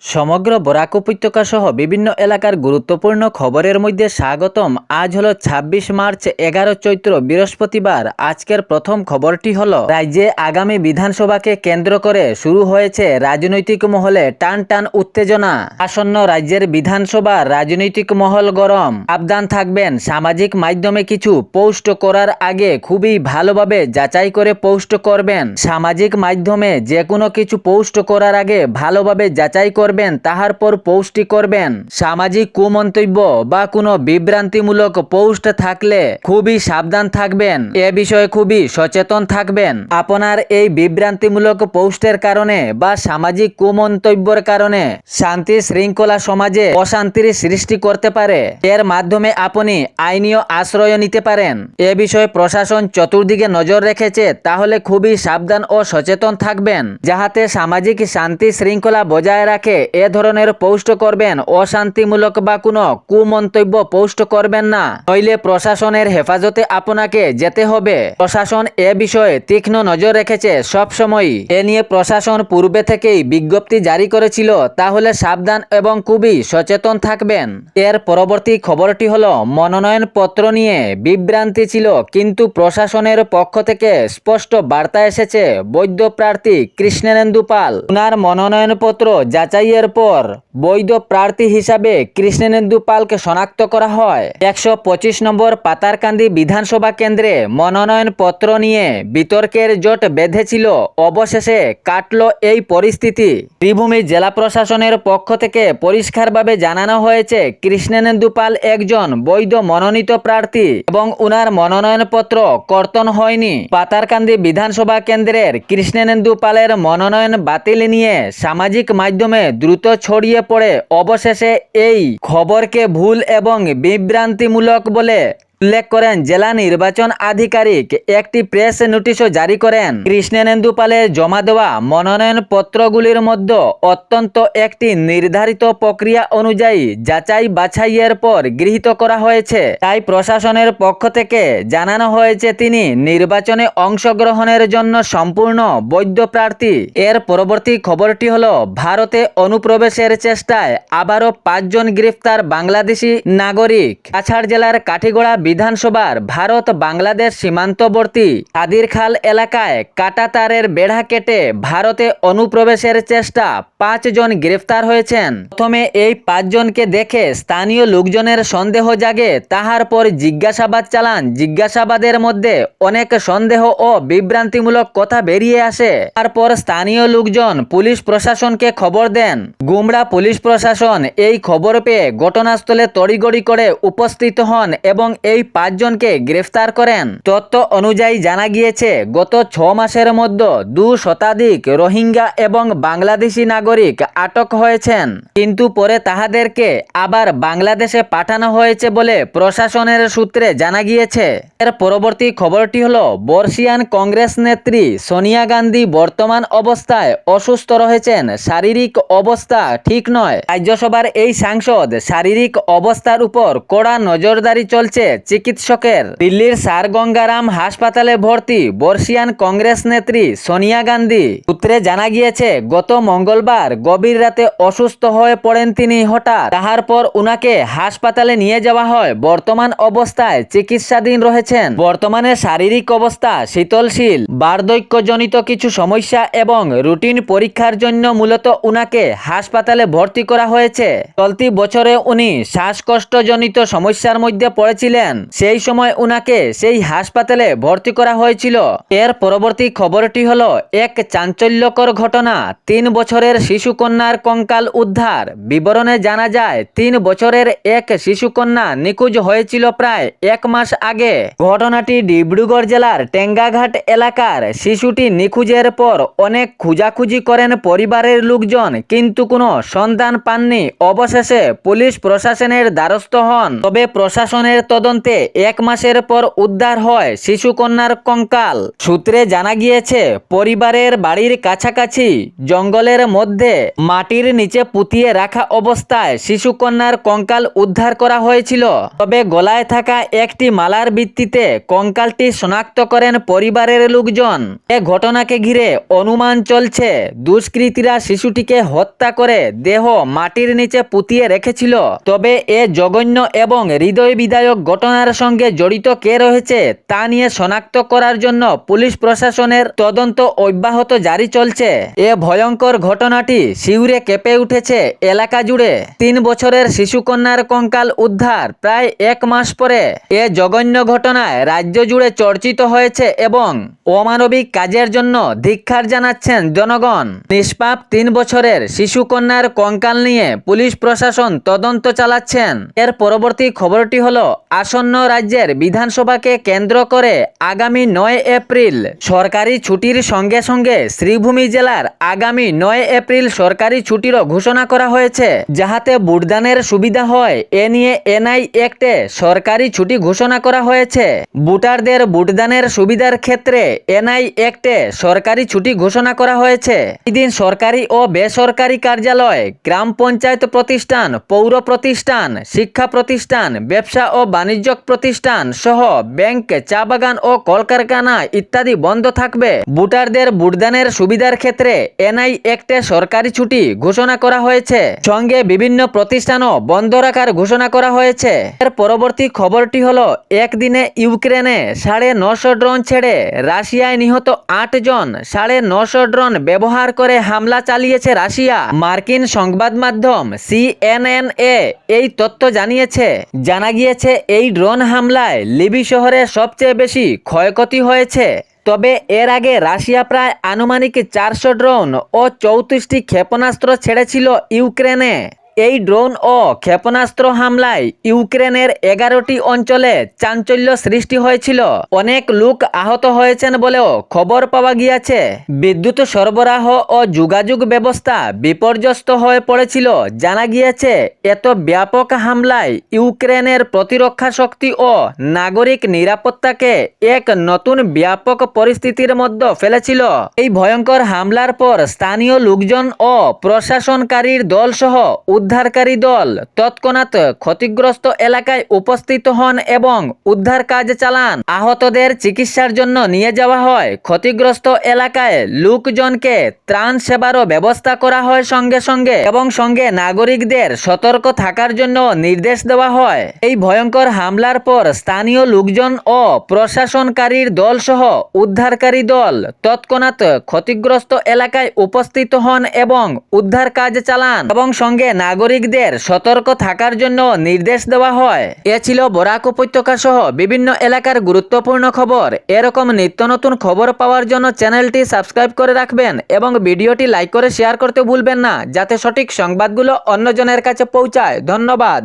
সমগ্র বরাক উপত্যকা সহ বিভিন্ন এলাকার গুরুত্বপূর্ণ খবরের মধ্যে স্বাগতম। আজ হলো ২৬ মার্চ, ১১ চৈত্র, বৃহস্পতিবার। আজকের প্রথম খবরটি হলো রাজ্যে আগামী বিধানসভাকে কেন্দ্র করে শুরু হয়েছে রাজনৈতিক মহলে টান টান উত্তেজনা। আসন্ন রাজ্যের বিধানসভার রাজনৈতিক মহল গরম। সাবধান থাকবেন, সামাজিক মাধ্যমে কিছু পোস্ট করার আগে খুবই ভালোভাবে যাচাই করে পোস্ট করবেন। সামাজিক মাধ্যমে যে কোনো কিছু পোস্ট করার আগে ভালোভাবে যাচাই করবেন, তাহার পর পোস্টটি করবেন। সামাজিক কুমন্তব্য বা কোনো বিভ্রান্তিমূলক পোস্ট থাকলে খুবই সাবধান থাকবেন, এ বিষয়ে খুবই সচেতন থাকবেন। আপনার এই বিভ্রান্তিমূলক পোস্টের কারণে বা সামাজিক কুমন্তব্যের কারণে শান্তি শৃঙ্খলা সমাজে অশান্তির সৃষ্টি করতে পারে। এর মাধ্যমে আপনি আইনীয় আশ্রয় নিতে পারেন। এ বিষয়ে প্রশাসন চতুর্দিকে নজর রেখেছে, তাহলে খুবই সাবধান ও সচেতন থাকবেন যাহাতে সামাজিক শান্তি শৃঙ্খলা বজায় রাখে এ ধরনের পোস্ট করবেন। অশান্তিমূলক বা কোনো কুমন্তব্য পোস্ট করবেন না, নইলে প্রশাসনের হেফাজতে আপনাকে যেতে হবে। প্রশাসন এ বিষয়ে তীক্ষ্ণ নজর রেখেছে সবসময়ই। এ নিয়ে প্রশাসন পূর্বে থেকেই বিজ্ঞপ্তি জারি করেছিল, তাহলে সাবধান এবং খুবই সচেতন থাকবেন। এর পরবর্তী খবরটি হলো মনোনয়ন পত্র নিয়ে বিভ্রান্তি ছিল, কিন্তু প্রশাসনের পক্ষ থেকে স্পষ্ট বার্তা এসেছে। বৈধ প্রার্থী কৃষ্ণেন্দু পাল, ওনার মনোনয়নপত্র যাচাইয়ের পর বৈধ প্রার্থী হিসাবে কৃষ্ণেন্দু পালকে শনাক্ত করা হয়। ১২৫ নম্বর পাতারকান্দি বিধানসভা কেন্দ্রে মনোনয়ন পত্র নিয়ে বিতর্কের জট বেঁধেছিল, অবশেষে কাটল এই পরিস্থিতি। বীরভূম জেলা প্রশাসনের পক্ষ থেকে পরিষ্কারভাবে জানানো হয়েছে কৃষ্ণেন্দু পাল একজন বৈধ মনোনীত প্রার্থী এবং উনার মনোনয়নপত্র কর্তন হয়নি। পাতারকান্দি বিধানসভা কেন্দ্রের কৃষ্ণেন্দু পালের মনোনয়ন বাতিল নিয়ে সামাজিক মাধ্যমে দ্রুত ছড়িয়ে পড়ে। অবশেষে এই খবরকে ভুল এবং বিভ্রান্তিমূলক বলে উল্লেখ করেন জেলা নির্বাচন আধিকারিক। একটি প্রেস নোটিশও জারি করেন। কৃষ্ণেন্দু পালের জমা দেওয়া মনোনয়ন পত্রগুলির মধ্যে অত্যন্ত একটি নির্ধারিত প্রক্রিয়া অনুযায়ী যাচাই বাছাইয়ের পর গৃহীত করা হয়েছে, তাই প্রশাসনের পক্ষ থেকে জানানো হয়েছে তিনি নির্বাচনে অংশগ্রহণের জন্য সম্পূর্ণ বৈধ প্রার্থী। এর পরবর্তী খবরটি হলো ভারতে অনুপ্রবেশের চেষ্টায় আবারও ৫ জন গ্রেফতার বাংলাদেশি নাগরিক। কাছাড় জেলার কাঠিগড়া বিধানসভার ভারত বাংলাদেশ সীমান্তবর্তী কাদিরখাল এলাকায় কাঁটাতারের বেড়া কেটে ভারতে অনুপ্রবেশের চেষ্টা ৫ জন গ্রেফতার হয়েছেন। প্রথমে এই ৫ জনকে দেখে স্থানীয় লোকজনের সন্দেহ জাগে, তাহার পর জিজ্ঞাসাবাদ চালান। জিজ্ঞাসাবাদের মধ্যে অনেক সন্দেহ ও বিভ্রান্তিমূলক কথা বেরিয়ে আসে। তারপর স্থানীয় লোকজন পুলিশ প্রশাসনকে খবর দেন। গুমরা পুলিশ প্রশাসন এই খবর পেয়ে ঘটনাস্থলে তড়িঘড়ি করে উপস্থিত হন এবং এই ৫ জনকে গ্রেফতার করেন। তথ্য অনুযায়ী জানা গিয়েছে গত ৬ মাসের মধ্যে ২ শতাধিক রোহিঙ্গা এবং বাংলাদেশি নাগরিক আটক হয়েছেন, কিন্তু পরে তাহাদেরকে আবার বাংলাদেশে পাঠানো হয়েছে বলে প্রশাসনের সূত্রে জানা গিয়েছে। এর পরবর্তী খবরটি হলো বর্ষিয়ান কংগ্রেস নেত্রী সোনিয়া গান্ধী বর্তমান অবস্থায় অসুস্থ রয়েছেন, শারীরিক অবস্থা ঠিক নয়। রাজ্যসভার এই সাংসদ শারীরিক অবস্থার উপর কড়া নজরদারি চলছে চিকিৎসকের। দিল্লির স্যার গঙ্গারাম হাসপাতালে ভর্তি বর্ষিয়ান কংগ্রেস নেত্রী সোনিয়া গান্ধী। সূত্রে জানা গিয়েছে গত মঙ্গলবার গভীর রাতে অসুস্থ হয়ে পড়েন তিনি হঠাৎ। তাহার পর উনাকে হাসপাতালে নিয়ে যাওয়া হয়। বর্তমান অবস্থায় চিকিৎসাধীন রয়েছেন। বর্তমানে শারীরিক অবস্থা শীতলশীল। বার্ধক্যজনিত কিছু সমস্যা এবং রুটিন পরীক্ষার জন্য মূলত উনাকে হাসপাতালে ভর্তি করা হয়েছে। চলতি বছরে উনি শ্বাসকষ্টজনিত সমস্যার মধ্যে পড়েছিলেন, সেই সময় উনাকে সেই হাসপাতালে ভর্তি করা হয়েছিল। এর পরবর্তী খবরটি হলো এক চাঞ্চল্যকর ঘটনা। ৩ বছরের শিশুকন্যার কঙ্কাল উদ্ধার। বিবরণে জানা যায় ৩ বছরের এক শিশুকন্যা নিখোঁজ হয়েছিল প্রায় ১ মাস আগে। ঘটনাটি ডিব্রুগড় জেলার টেঙ্গাঘাট এলাকার। শিশুটি নিখোঁজের পর অনেক খোঁজাখুঁজি করেন পরিবারের লোকজন, কিন্তু কোনো সন্ধান পাননি। অবশেষে পুলিশ প্রশাসনের দ্বারস্থ হন, তবে প্রশাসনের তদন্তে ১ মাসের পর উদ্ধার হয় শিশুকন্যার কঙ্কাল। সূত্রে জানা গিয়েছে পরিবারের বাড়ির কাছাকাছি জঙ্গলের মধ্যে মাটির নিচে পুঁতিয়ে রাখা অবস্থায় শিশুকন্যার কঙ্কাল উদ্ধার করা হয়েছিল, তবে গলায় থাকা একটি মালার ভিত্তিতে ভিত্তিতে কঙ্কালটি শনাক্ত করেন পরিবারের লোকজন। এ ঘটনাকে ঘিরে অনুমান চলছে দুষ্কৃতীরা শিশুটিকে হত্যা করে দেহ মাটির নিচে পুঁতিয়ে রেখেছিল। তবে এ জঘন্য এবং হৃদয় বিদারক ঘটনার সঙ্গে জড়িত কে রয়েছে তা নিয়ে শনাক্ত করার জন্য পুলিশ প্রশাসনের তদন্ত অব্যাহত জারি চলছে। এ ভয়ঙ্কর ঘটনাটি শিউরে কেঁপে উঠেছে এলাকা জুড়ে। 3 বছরের শিশুকন্যার কঙ্কাল উদ্ধার প্রায় 1 মাস পরে এ জঘন্য ঘটনায় রাজ্য জুড়ে চর্চিত হয়েছে এবং অমানবিক কাজের জন্য ধিক্কার জানাচ্ছেন জনগণ। নিষ্পাপ 3 বছরের শিশুকন্যার কঙ্কাল নিয়ে পুলিশ প্রশাসন তদন্ত চালাচ্ছেন। এর পরবর্তী খবরটি হলো আসন্ন রাজ্যের বিধানসভাকে কেন্দ্র করে আগামী 9 এপ্রিল সরকারি ছুটির সঙ্গে সঙ্গে শ্রীভূমি জেলার আগামী 9 এপ্রিল সরকারি ছুটিরও ঘোষণা করা হয়েছে, যাহাতে ভোটদানের সুবিধা হয় এ নিয়ে এনআই অ্যাক্টে সরকারি ছুটি ঘোষণা করা হয়েছে। ভোটারদের ভোটদানের সুবিধার ক্ষেত্রে এনআই অ্যাক্টে সরকারি ছুটি ঘোষণা করা হয়েছে। এদিন সরকারি ও বেসরকারি কার্যালয়, গ্রাম পঞ্চায়েত প্রতিষ্ঠান, পৌর প্রতিষ্ঠান, শিক্ষা প্রতিষ্ঠান, ব্যবসা ও বাণিজ্যিক প্রতিষ্ঠান সহ ব্যাংক, চা বাগান ও কলকারখানা ইত্যাদি বন্ধ থাকবে। ভোটারদের ভোটদানের সুবিধার ক্ষেত্রে এনআই অ্যাক্টে সরকারি ছুটি ঘোষণা করা হয়েছে। সঙ্গে বিভিন্ন প্রতিষ্ঠানও বন্ধ রাখার ঘোষণা করা হয়েছে। এর পরবর্তী খবরটি হলো একদিনে ইউক্রেনে 950 ড্রোন ছেড়ে রাশিয়ায় নিহত 8 জন। 950 ড্রোন ব্যবহার করে হামলা চালিয়েছে রাশিয়া। মার্কিন সংবাদ মাধ্যম CNN-এ এই তথ্য জানিয়েছে। জানা গিয়েছে এই ড্রোন হামলায় লিবি শহরে সবচেয়ে বেশি ক্ষয়ক্ষতি হয়েছে। তবে এর আগে রাশিয়া প্রায় আনুমানিক 400 ড্রোন ও 34টি ক্ষেপণাস্ত্র ছেড়েছিল ইউক্রেনে। এই ড্রোন ও ক্ষেপণাস্ত্র হামলায় ইউক্রেনের 11টি অঞ্চলে চাঞ্চল্য সৃষ্টি হয়েছিল। অনেক লোক আহত হয়েছেন বলেও খবর পাওয়া গিয়েছে। বিদ্যুৎ সরবরাহ ও যোগাযোগ ব্যবস্থা বিপর্যস্ত হয়ে পড়েছিল। জানা গিয়েছে এত ব্যাপক হামলায় ইউক্রেনের প্রতিরক্ষা শক্তি ও নাগরিক নিরাপত্তাকে এক নতুন ব্যাপক পরিস্থিতির মধ্যে ফেলেছিল। এই ভয়ঙ্কর হামলার পর স্থানীয় লোকজন ও প্রশাসনকারীর দল সহ উদ্ধারকারী দল তৎক্ষণাৎ ক্ষতিগ্রস্ত এলাকায় উপস্থিত হন এবং উদ্ধার কাজ চালান। আহতদের চিকিৎসার জন্য নিয়ে যাওয়া হয়। ক্ষতিগ্রস্ত এলাকায় লোকজনকে ত্রাণ সেবারও ব্যবস্থা করা হয় সঙ্গে নাগরিকদের সতর্ক থাকার জন্য নির্দেশ দেওয়া হয়। এই ভয়ঙ্কর হামলার পর স্থানীয় লোকজন ও প্রশাসনকারীর দল সহ উদ্ধারকারী দল তৎক্ষণাৎ ক্ষতিগ্রস্ত এলাকায় উপস্থিত হন এবং উদ্ধার কাজ চালান এবং সঙ্গে নাগরিকদের সতর্ক থাকার জন্য নির্দেশ দেওয়া হয়। এ ছিল বরাক উপত্যকা সহ বিভিন্ন এলাকার গুরুত্বপূর্ণ খবর। এরকম নিত্য নতুন খবর পাওয়ার জন্য চ্যানেলটি সাবস্ক্রাইব করে রাখবেন এবং ভিডিওটি লাইক করে শেয়ার করতে ভুলবেন না, যাতে সঠিক সংবাদগুলো অন্যজনের কাছে পৌঁছায়। ধন্যবাদ।